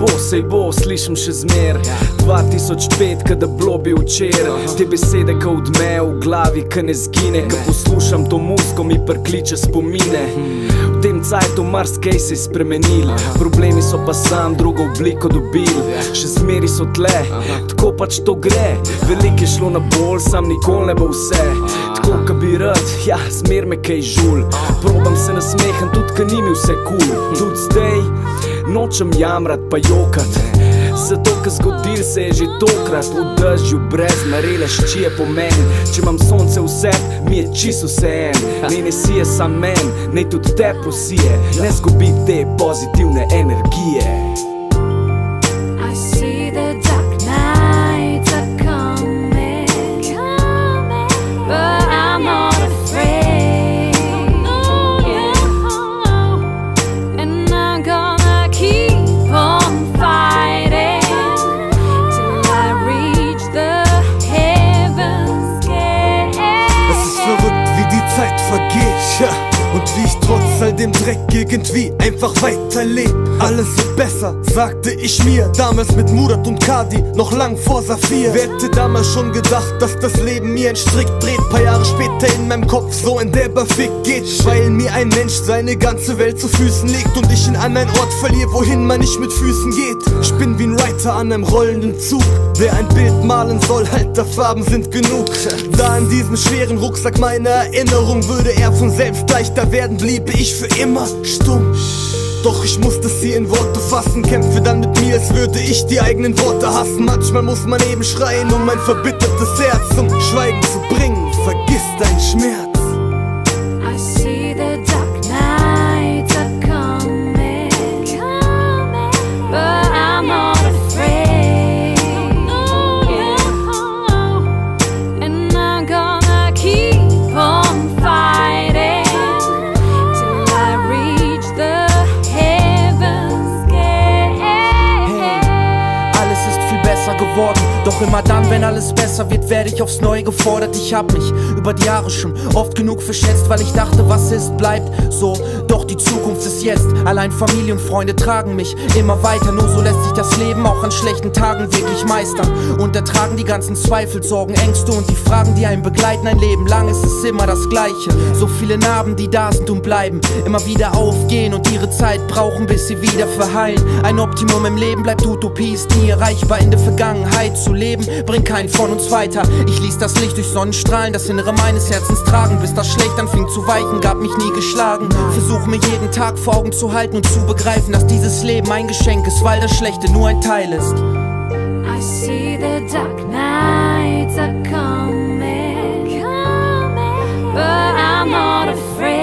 sej bo, slišim še zmer 2005, kada bilo bi včer Te besede ka odmev v glavi, ka ne zgine Ka poslušam to muziko, mi prkliče spomine V tem cajtu marsikaj se je spremenil Problemi so pa sam drugo obliko dobil Še zmeri so tle, tako pač to gre Veliko je šlo na bolj, sam nikoli ne bo vse Tako ka bi rad, ja, zmer me kaj žul Probam se nasmehan, tudi ka ni mi vse cool Tudi zdaj, nočem jamrat pa jokat Zato, ka zgodil se je že tokrat V dežju brez marele, šči je pomen Če imam sonce v seb, mi je čisto vseen Ne sije sam men, ne tudi te posije Ne zgubi te pozitivne energije I see the dark nights are coming, but I'm not afraid. And I'm gonna keep on fighting till I reach the heaven's gate. Es ist verrückt, wie die Zeit vergeht, ja. Und wie ich trotz all dem Dreck irgendwie einfach weiterleb. Alles wird besser, sagte ich mir damals mit Murat und Kadi, noch lang vor Saphir. Wer hätte damals schon gedacht, dass das Leben mir einen Strick dreht? Paar Jahre später in meinem Kopf so ein derber Fick geht. Weil mir ein Mensch seine ganze Welt zu Füßen legt und ich ihn an einen Ort verliere, wohin man nicht mit Füßen geht. Ich bin wie ein Writer an einem rollenden Zug, wer ein Bild malen soll, Alter, Farben sind genug. Da in diesem schweren Rucksack meine Erinnerung würde er von selbst leichter werden, bliebe ich für immer stumm. Doch ich musste sie in Worte fassen, kämpfe dann mit mir, als würde ich die eigenen Worte hassen. Manchmal muss man eben schreien, um mein verbittertes Herz zum Schweigen zu bringen. Vergiss deinen Schmerz. I see the dark nights are coming, but I'm not afraid. And I'm gonna keep on fighting till I reach the heaven's gate. Alles ist viel besser geworden, doch immer dann, wenn alles besser wird, werde ich aufs Neue gefordert. Ich hab mich über die Jahre schon oft genug verschätzt, weil ich dachte, was ist, bleibt so. Doch die Zukunft ist jetzt, allein Familie und Freunde tragen mich immer weiter. Nur so lässt sich das Leben auch an schlechten Tagen wirklich meistern und ertragen die ganzen Zweifel, Sorgen, Ängste und die Fragen, die einen begleiten ein Leben lang. Es ist immer das Gleiche, so viele Narben, die da sind und bleiben, immer wieder aufgehen und ihre Zeit brauchen, bis sie wieder verheilen. Ein Optimum im Leben bleibt Utopie, ist nie erreichbar. In der Vergangenheit zu leben, bringt keinen von uns weiter. Ich ließ das Licht durch Sonnenstrahlen das Innere meines Herzens tragen, bis das schlecht anfing zu weichen, gab mich nie geschlagen. Versuch mir jeden Tag vor Augen zu halten und zu begreifen, dass dieses Leben ein Geschenk ist, weil das Schlechte nur ein Teil ist. I see the dark nights are coming, but I'm not afraid.